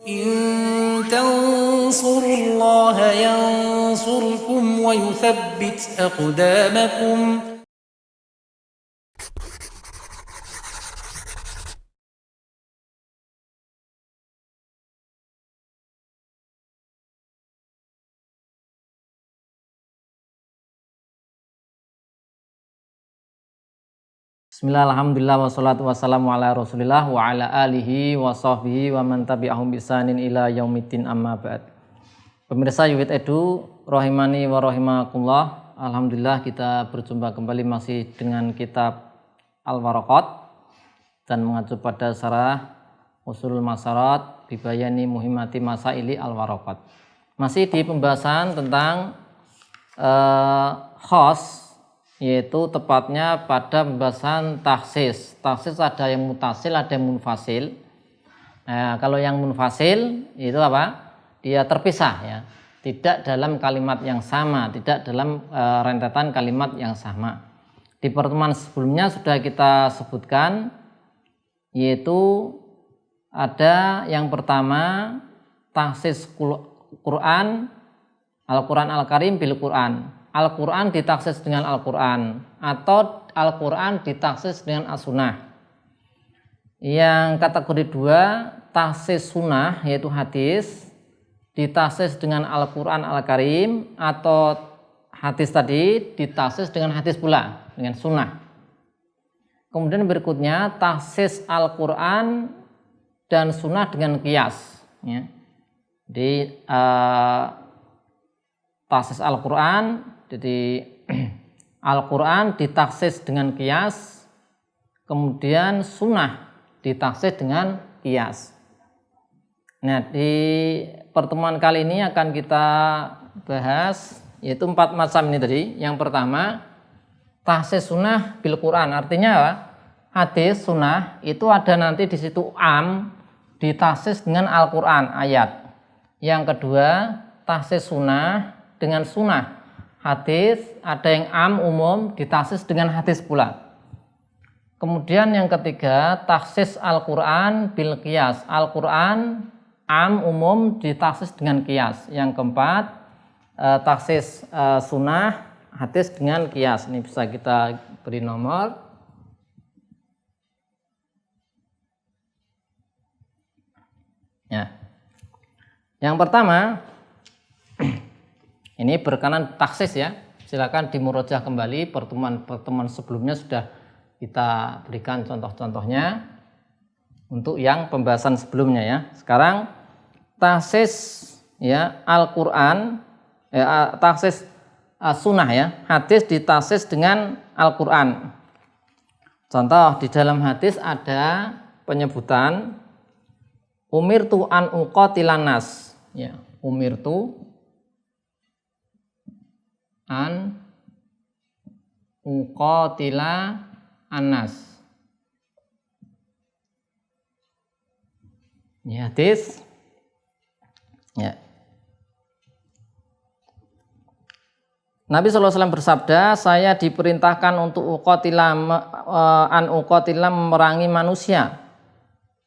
إن تنصروا الله ينصركم ويثبت أقدامكم. Bismillah, alhamdulillah, wassalatu wassalamu ala rasulillah wa ala alihi wa sahbihi wa man tabi'ahum bisanin ila yaumiddin amma ba'd. Pemirsa Yuwit Edu rahimani wa rahimakumullah, alhamdulillah kita berjumpa kembali masih dengan kitab Al-Waraqat dan mengacu pada syarah Ushulul Masarat bibayani muhimmati masaili Al-Waraqat. Masih di pembahasan tentang khos, yaitu tepatnya pada pembahasan taksis. Taksis ada yang mutasil, ada yang munfasil. Nah, kalau yang munfasil itu apa? Dia terpisah ya, tidak dalam kalimat yang sama, tidak dalam rentetan kalimat yang sama. Di pertemuan sebelumnya sudah kita sebutkan, yaitu ada yang pertama taksis Quran, Al-Quran Al-Karim bil Quran. Al-Quran ditaksis dengan Al-Quran atau Al-Quran ditaksis dengan As-Sunnah. Yang kategori dua, taksis sunnah yaitu hadis ditaksis dengan Al-Quran Al-Karim atau hadis tadi ditaksis dengan hadis pula, dengan sunnah. Kemudian berikutnya taksis Al-Quran dan sunnah dengan qiyas ya. Di taksis Al-Quran, jadi Al-Quran ditaksis dengan qiyas, kemudian sunnah ditaksis dengan qiyas. Nah, di pertemuan kali ini akan kita bahas yaitu 4 macam ini tadi. Yang pertama, taksis sunnah bil Quran, artinya apa? Hadis sunnah itu ada nanti di situ am ditaksis dengan Al-Quran ayat. Yang kedua, taksis sunnah dengan sunnah hadis, ada yang am umum ditaksis dengan hadis pula. Kemudian yang ketiga, taksis Al-Quran bil qiyas, Al-Quran am umum ditaksis dengan qiyas. Yang keempat, taksis sunnah hadis dengan qiyas. Ini bisa kita beri nomor. Ya. Yang pertama, ini berkenan taksis ya. Silakan dimurojah kembali pertemuan sebelumnya sudah kita berikan contoh-contohnya untuk yang pembahasan sebelumnya ya. Sekarang taksis ya Al-Qur'an taksis sunnah ya. Hadis ditaksis dengan Al-Qur'an. Contoh di dalam hadis ada penyebutan umirtu an uqatilan nas ya. Umirtu an uqatila anas. Ini hadis ya. Nabi SAW bersabda, saya diperintahkan untuk uqatila memerangi manusia,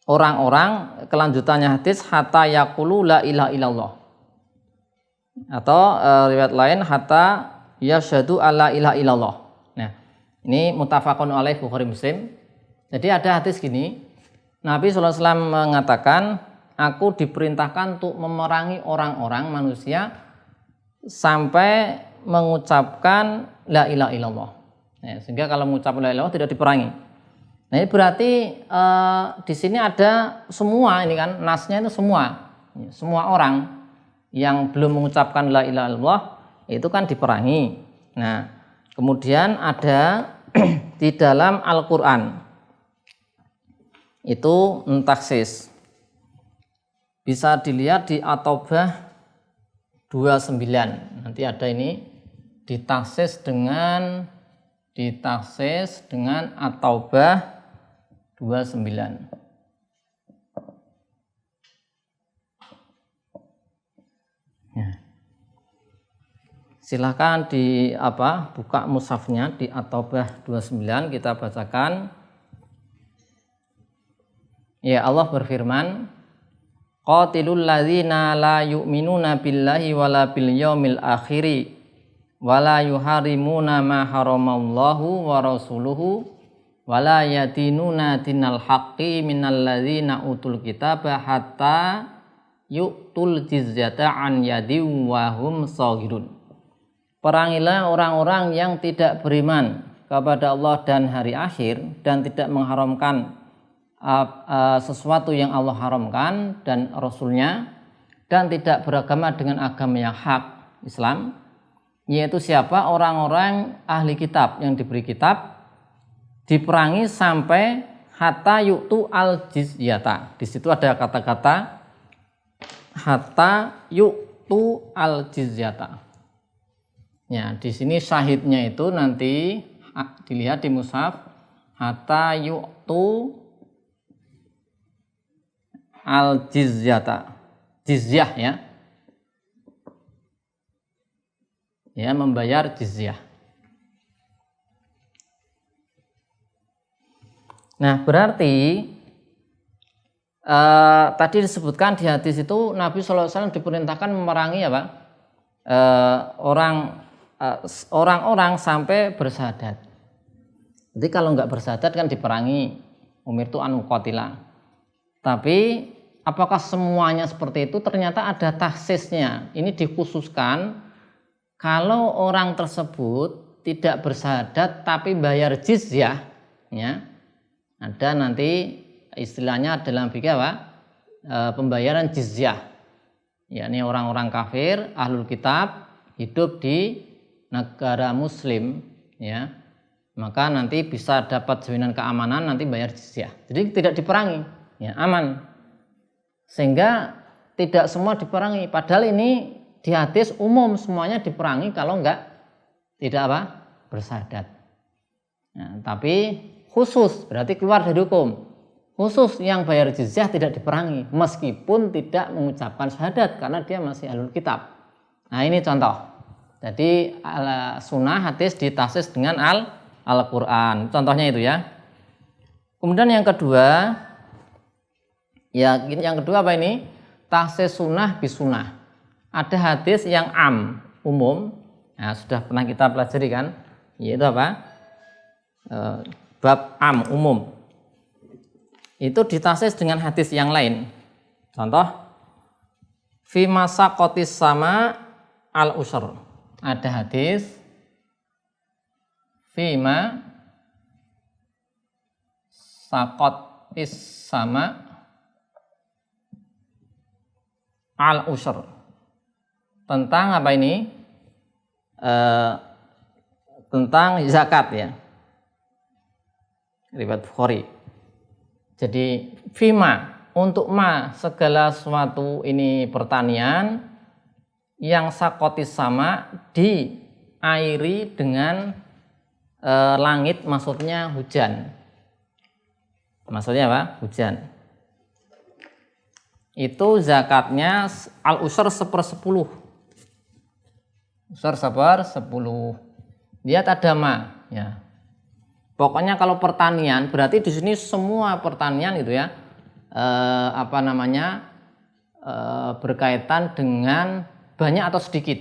orang-orang, kelanjutannya hadis hatta yaqulu la ilaha illallah. Atau riwayat lain hatta yasyhadu alla ilaha illallah. Nah, ini muttafaqun alaih Bukhari Muslim. Jadi ada hadis gini, Nabi SAW mengatakan, aku diperintahkan untuk memerangi orang-orang manusia sampai mengucapkan la ilaha illallah. Nah, sehingga kalau mengucapkan la ilaha illallah tidak diperangi. Nah, ini berarti di sini ada semua, ini kan nasnya itu semua orang yang belum mengucapkan la ilaha illallah itu kan diperangi. Nah, kemudian ada di dalam Al-Quran itu taksis. Bisa dilihat di At-Taubah 29. Nanti ada ini ditaksis dengan At-Taubah 29. Silahkan buka mushafnya di At-Taubah 29, kita bacakan. Ya, Allah berfirman, qatilul ladzina la yu'minuna billahi wala bil yaumil akhiri wala yuharimuna ma haramallahu wa rasuluhu wala yadinuna dinal haqqi minal ladzina utul kitaba hatta yu'tul jizyata an yadin wa hum saghirun. Perangilah orang-orang yang tidak beriman kepada Allah dan hari akhir dan tidak mengharamkan sesuatu yang Allah haramkan dan Rasulnya, dan tidak beragama dengan agama yang hak Islam, yaitu siapa? Orang-orang ahli kitab yang diberi kitab, diperangi sampai hatta yu'tu al jizyata. Di situ ada kata-kata hatta yu'tu al jizyata. Ya, di sini syahidnya itu nanti dilihat di mushaf hatta yu'tu al jizyata, jizyah ya, ya membayar jizyah. Nah berarti tadi disebutkan di hadis itu Nabi SAW diperintahkan memerangi apa? Orang-orang sampai bersyahadat. Jadi kalau nggak bersyahadat kan diperangi, umirtu an uqatila. Tapi apakah semuanya seperti itu? Ternyata ada takhsisnya. Ini dikhususkan kalau orang tersebut tidak bersyahadat tapi bayar jizyah, ya, ada nanti istilahnya dalam fikih apa? Pembayaran jizyah. Yakni orang-orang kafir, ahlul kitab hidup di negara muslim, ya, maka nanti bisa dapat jaminan keamanan, nanti bayar jizyah. Jadi tidak diperangi, ya, aman. Sehingga tidak semua diperangi. Padahal ini di hadis umum semuanya diperangi kalau tidak apa? Bersyahadat. Nah, tapi khusus berarti keluar dari hukum. Khusus yang bayar jizyah tidak diperangi meskipun tidak mengucapkan syahadat karena dia masih ahlul kitab. Nah ini contoh. Jadi sunnah hadis ditakhsis dengan Al-Quran. Contohnya itu ya. Kemudian yang kedua, ya yang kedua apa ini? Takhsis sunnah bisunah. Ada hadis yang umum. Nah, sudah pernah kita pelajari kan? Yaitu apa? Bab umum. Itu ditakhsis dengan hadis yang lain. Contoh, fi masaqatis sama al usr. Ada hadis fi masaqatis sama al usr. Tentang apa ini? Tentang zakat ya. Riwayat Bukhari. Jadi fima, untuk segala sesuatu ini pertanian yang sakotis sama diairi dengan langit, maksudnya hujan. Maksudnya apa? Hujan. Itu zakatnya al-usr 1/10. Usr 1/10. Lihat ada ya. Pokoknya kalau pertanian berarti di sini semua pertanian itu ya berkaitan dengan banyak atau sedikit.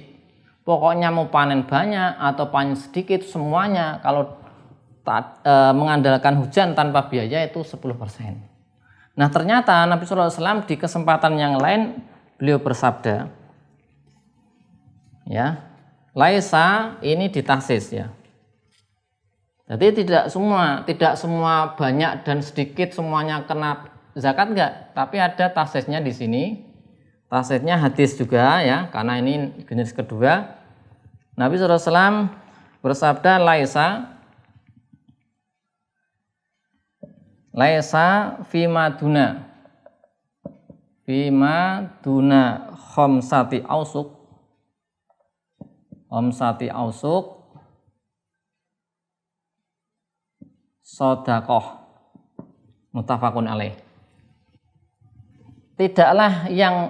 Pokoknya mau panen banyak atau panen sedikit semuanya kalau mengandalkan hujan tanpa biaya itu 10%. Nah ternyata Nabi SAW di kesempatan yang lain beliau bersabda, ya, laisa ini ditakhsis ya. Jadi tidak semua banyak dan sedikit semuanya kena zakat enggak, tapi ada takhsisnya di sini. Takhsisnya hadis juga ya, karena ini jenis kedua. Nabi SAW bersabda laisa fima duna khamsati ausuk sodakoh, muttafaqun alaih. Tidaklah yang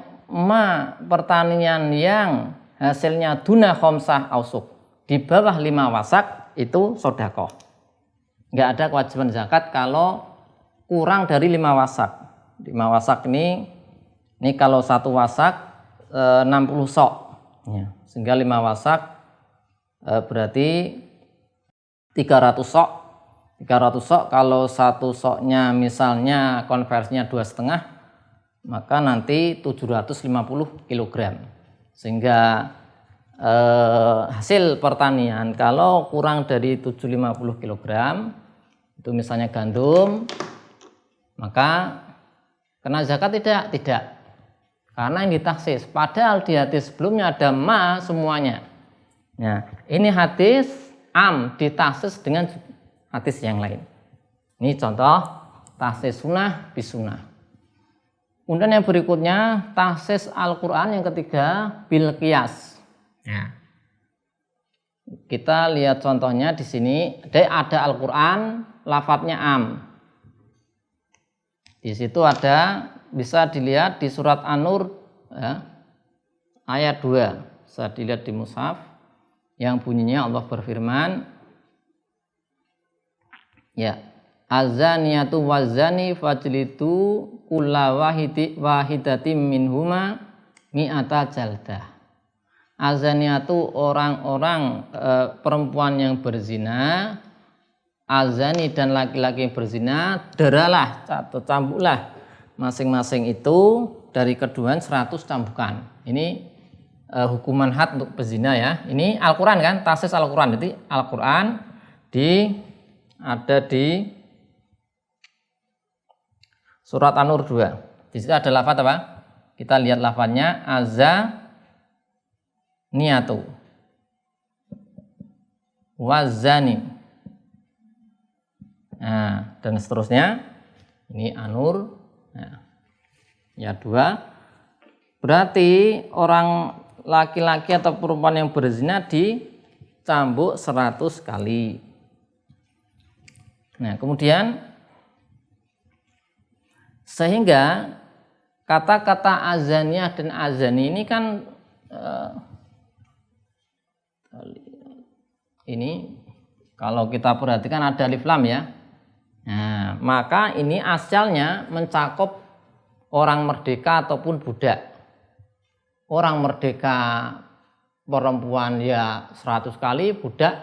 pertanian yang hasilnya duna khamsah ausuk, di bawah 5 wasak itu sodakoh. Nggak ada kewajiban zakat kalau kurang dari 5 wasak. 5 wasak ini Ini kalau 1 wasak 60 sok ya. Sehingga 5 wasak berarti 300 sok. 300 sok kalau 1 soknya misalnya konversinya 2,5, maka nanti 750 kg. Sehingga hasil pertanian kalau kurang dari 750 kg itu misalnya gandum, maka kena zakat tidak, karena ini ditaksis, padahal di hadis sebelumnya ada ma semuanya. Nah, ini hadis am ditaksis dengan hadis yang lain. Ini contoh taksis sunnah bisunah. Kemudian yang berikutnya taksis Al-Quran yang ketiga bil qiyas. Ya. Kita lihat contohnya di sini, ada Al-Quran, lafadznya am. Di situ ada, bisa dilihat di surat An-Nur ya, ayat 2. Bisa dilihat di mushaf yang bunyinya Allah berfirman, ya, azaniyatu wazani fajlitu kulla wahidatim minhuma mi'ata jaldah. Azaniyatu orang-orang perempuan yang berzina, azani dan laki-laki yang berzina, deralah atau cambuklah masing-masing itu dari keduaan 100 cambukan. Ini hukuman had untuk berzina ya. Ini Al-Quran kan, taksis Al-Quran. Jadi Al-Quran ada di surat An-Nur 2. Di situ ada lafaz apa? Kita lihat lafaznya azaniyatu wazani. Nah, dan seterusnya. Ini An-Nur. Nah, ya 2. Berarti orang laki-laki atau perempuan yang berzina dicambuk 100 kali. Nah, kemudian sehingga kata-kata azaniyah dan azani ini kan ini kalau kita perhatikan ada alif lam ya. Nah, maka ini asalnya mencakup orang merdeka ataupun budak. Orang merdeka perempuan ya 100 kali, budak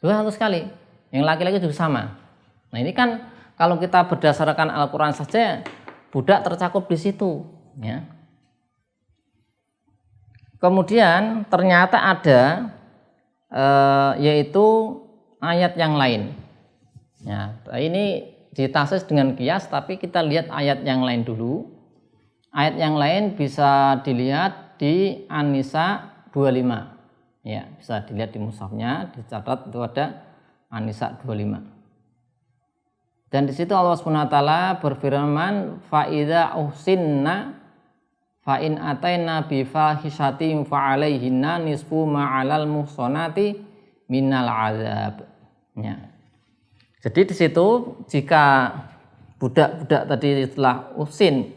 200 kali. Yang laki-laki juga sama. Nah, ini kan kalau kita berdasarkan Al-Quran saja, budak tercakup di situ. Ya. Kemudian ternyata ada yaitu ayat yang lain. Ya, ini ditaksis dengan qiyas, tapi kita lihat ayat yang lain dulu. Ayat yang lain bisa dilihat di An-Nisa 25. Ya, bisa dilihat di mushafnya, dicatat itu ada An-Nisa 25. Dan di situ Allah SWT berfirman, fa idza uhsinna fa in ataina bi fahishatin fa alaihinna nisfu ma 'alal muhsanati minal azab. Ya. Jadi di situ jika budak-budak tadi setelah uhsin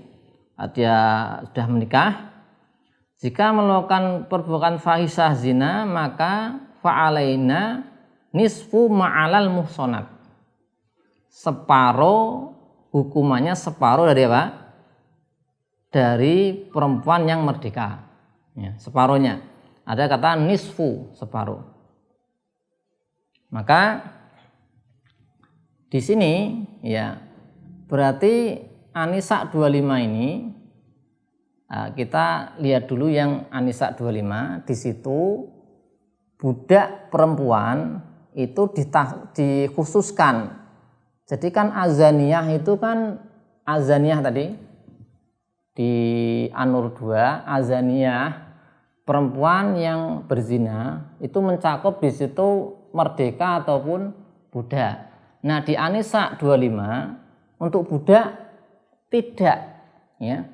dia sudah menikah, jika melakukan perbuatan fahisyah zina, maka fa alaina nisfu ma 'alal muhsanat. Separuh hukumannya separuh dari apa? Dari perempuan yang merdeka. Ya, separuhnya. Ada kata nisfu, separuh. Maka di sini ya berarti An-Nisa 25 ini kita lihat dulu yang An-Nisa 25. Di situ budak perempuan itu dikhususkan. Jadi kan azaniyah itu kan azaniyah tadi di An-Nur 2, azaniyah perempuan yang berzina itu mencakup di situ merdeka ataupun budak. Nah, di An-Nisa 25 untuk budak tidak ya.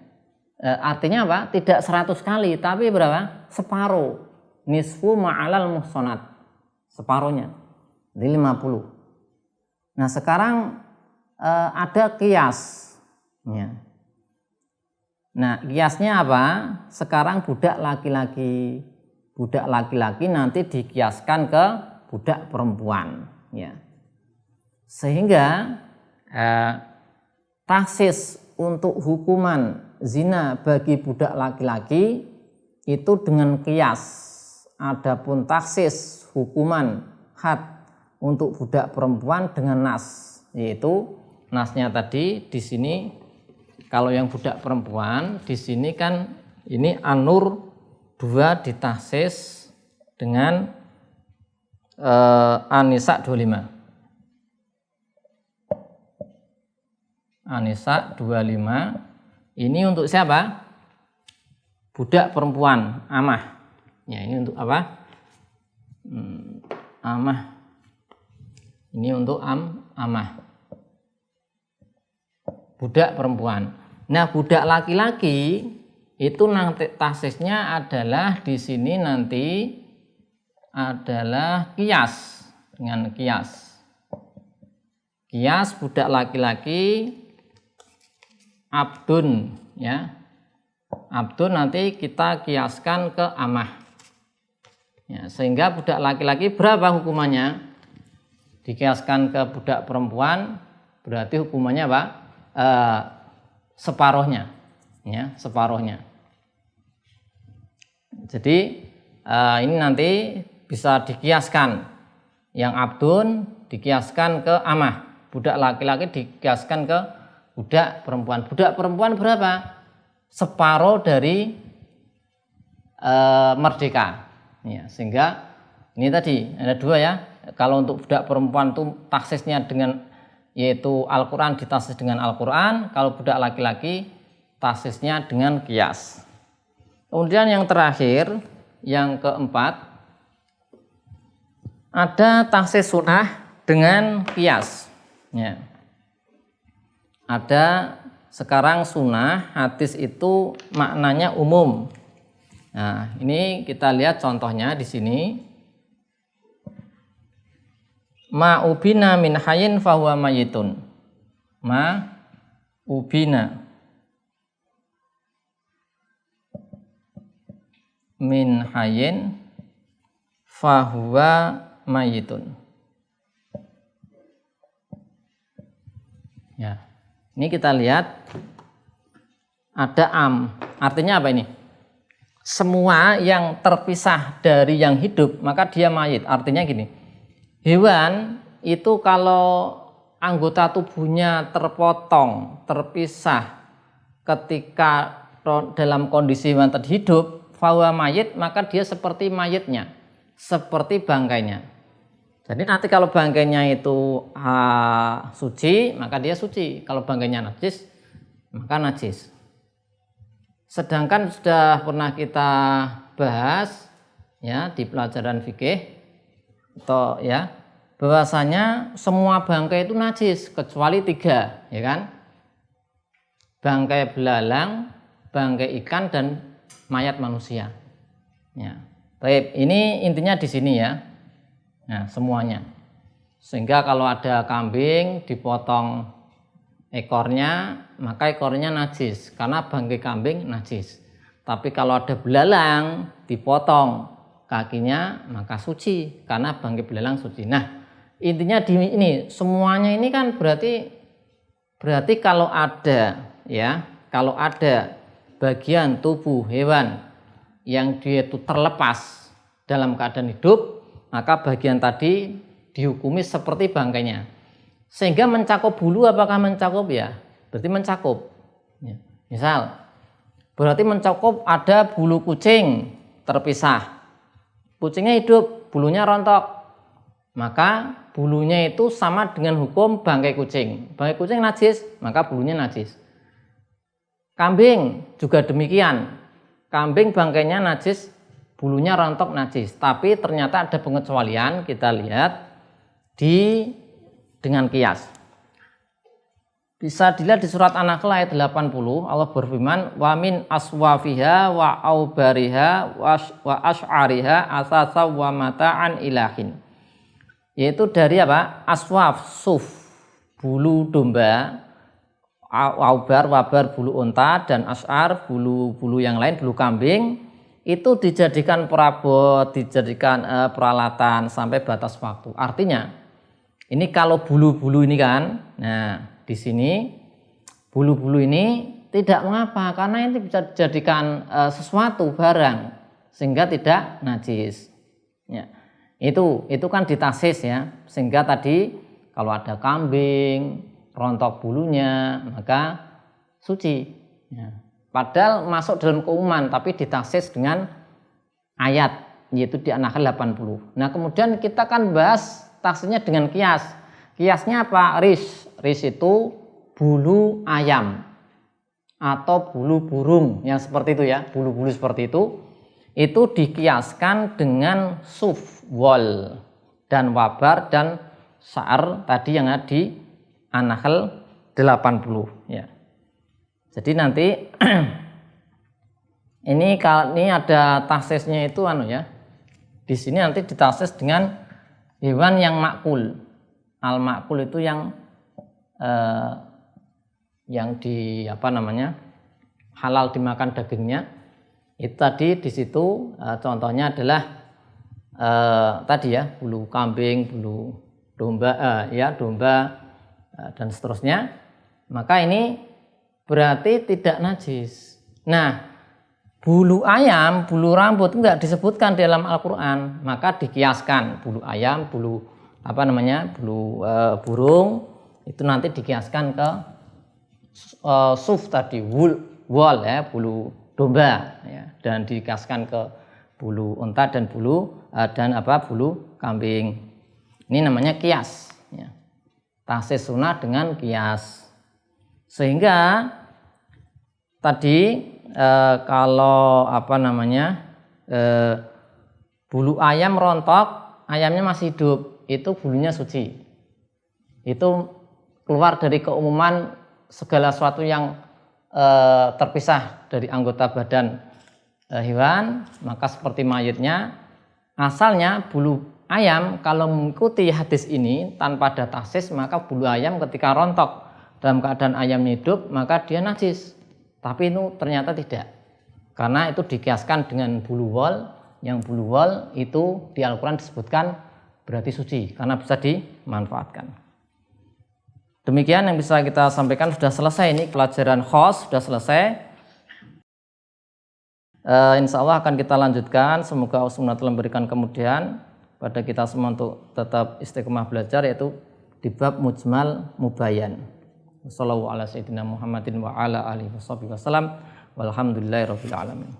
Artinya apa? Tidak 100 kali, tapi berapa? Separuh. Nisfu ma'alal muhsanat. Separuhnya. Jadi 50. Nah, sekarang ada qiyas ya. Nah, qiyasnya apa? Sekarang budak laki-laki nanti dikiaskan ke budak perempuan ya. Sehingga taksis untuk hukuman zina bagi budak laki-laki itu dengan kias. Adapun taksis hukuman had untuk budak perempuan dengan nas, yaitu nasnya tadi di sini kalau yang budak perempuan di sini kan ini An-Nur 2 ditaksis dengan An-Nisa 25. An-Nisa 25 ini untuk siapa? Budak perempuan, amah. Ya, ini untuk apa? Amah. Ini untuk amah. Budak perempuan. Nah, budak laki-laki itu nanti taksisnya adalah di sini nanti adalah kias, dengan kias. Kias budak laki-laki abdun, ya. Abdun nanti kita kiaskan ke amah. Ya, sehingga budak laki-laki berapa hukumannya? Dikiaskan ke budak perempuan berarti hukumannya apa? Separuhnya, ya, separuhnya. Jadi ini nanti bisa dikiaskan, yang abdun dikiaskan ke amah, budak laki-laki dikiaskan ke budak perempuan. Budak perempuan berapa? Separuh dari merdeka. Ya, sehingga ini tadi ada dua ya. Kalau untuk budak perempuan itu taksisnya dengan yaitu Al-Quran ditaksis dengan Al-Quran. Kalau budak laki-laki taksisnya dengan kias. Kemudian yang terakhir, yang keempat, ada taksis sunnah dengan kias. Ya. Ada sekarang sunnah, hadis itu maknanya umum. Nah, ini kita lihat contohnya di sini. Ma ubina min hayyin fahuwa mayitun. Ma ubina min hayyin fahuwa mayitun. Ya. Ini kita lihat ada artinya apa ini? Semua yang terpisah dari yang hidup maka dia mayit. Artinya gini. Hewan itu kalau anggota tubuhnya terpotong, terpisah ketika dalam kondisi hewan tadi hidup, fahuwa mayit, maka dia seperti mayitnya, seperti bangkainya. Jadi nanti kalau bangkainya itu suci, maka dia suci. Kalau bangkainya najis, maka najis. Sedangkan sudah pernah kita bahas ya di pelajaran fikih atau ya bahwasanya semua bangkai itu najis kecuali 3, ya kan? Bangkai belalang, bangkai ikan dan mayat manusia. Ya. Baik, ini intinya di sini ya. Nah, semuanya. Sehingga kalau ada kambing dipotong ekornya, maka ekornya najis karena bangkai kambing najis. Tapi kalau ada belalang dipotong kakinya maka suci karena bangkai belalang suci. Nah, intinya di ini semuanya ini kan berarti kalau ada ya, kalau ada bagian tubuh hewan yang dia itu terlepas dalam keadaan hidup, maka bagian tadi dihukumi seperti bangkainya. Sehingga mencakup bulu, apakah mencakup ya? Berarti mencakup. Ya. Misal, berarti mencakup ada bulu kucing terpisah. Kucingnya hidup, bulunya rontok. Maka bulunya itu sama dengan hukum bangkai kucing. Bangkai kucing najis, maka bulunya najis. Kambing juga demikian. Kambing bangkainya najis, bulunya rontok najis. Tapi ternyata ada pengecualian, kita lihat dengan kias. Bisa dilihat di surat An-Nahl ayat 80, Allah berfirman, wa min aswafiha wa aubariha wa ash'ariha asasa wa mata'an ilahin. Yaitu dari apa? Aswaf, suf, bulu domba, aubar, wabar, bulu unta, dan ash'ar, bulu yang lain, bulu kambing, itu dijadikan perabot, dijadikan peralatan sampai batas waktu. Artinya, ini kalau bulu-bulu ini kan, nah di sini bulu-bulu ini tidak mengapa karena ini bisa dijadikan sesuatu barang sehingga tidak najis. Ya. Itu kan ditaksis ya, sehingga tadi kalau ada kambing rontok bulunya maka suci. Ya. Padahal masuk dalam keumuman tapi ditaksis dengan ayat yaitu di An-Nahl 80. Nah kemudian kita kan bahas taksisnya dengan kias. Kiasnya apa? Ris itu bulu ayam atau bulu burung yang seperti itu ya, bulu-bulu seperti itu dikiaskan dengan suf, wol, dan wabar dan sa'ar tadi yang ada di An-Nahl 80 ya. Jadi nanti ini ada taksisnya itu ya. Di sini nanti ditaksis dengan hewan yang makul. Al makul itu yang halal dimakan dagingnya. Itu tadi di situ contohnya adalah tadi ya, bulu kambing, bulu domba dan seterusnya. Maka ini berarti tidak najis. Nah, bulu ayam, bulu rambut enggak disebutkan dalam Al-Qur'an, maka dikiaskan bulu ayam, bulu burung itu nanti dikiaskan ke suf tadi, wol ya, bulu domba ya, dan dikiaskan ke bulu unta dan bulu kambing. Ini namanya kias ya. Taksis sunnah dengan kias. Sehingga tadi kalau bulu ayam rontok, ayamnya masih hidup, itu bulunya suci. Itu keluar dari keumuman segala sesuatu yang terpisah dari anggota badan hewan, maka seperti mayitnya, asalnya bulu ayam kalau mengikuti hadis ini tanpa ada taksis, maka bulu ayam ketika rontok dalam keadaan ayamnya hidup maka dia najis. Tapi itu ternyata tidak, karena itu dikiaskan dengan bulu wol, yang bulu wol itu di Al-Quran disebutkan berarti suci karena bisa dimanfaatkan. Demikian yang bisa kita sampaikan, sudah selesai ini pelajaran khos, sudah selesai. Insya Allah akan kita lanjutkan. Semoga Allah telah memberikan kemudahan pada kita semua untuk tetap istiqomah belajar, yaitu di bab mujmal mubayyan. Wassallallahu ala sayyidina Muhammadin wa ala alihi wasallam. Walhamdulillahirabbil alamin.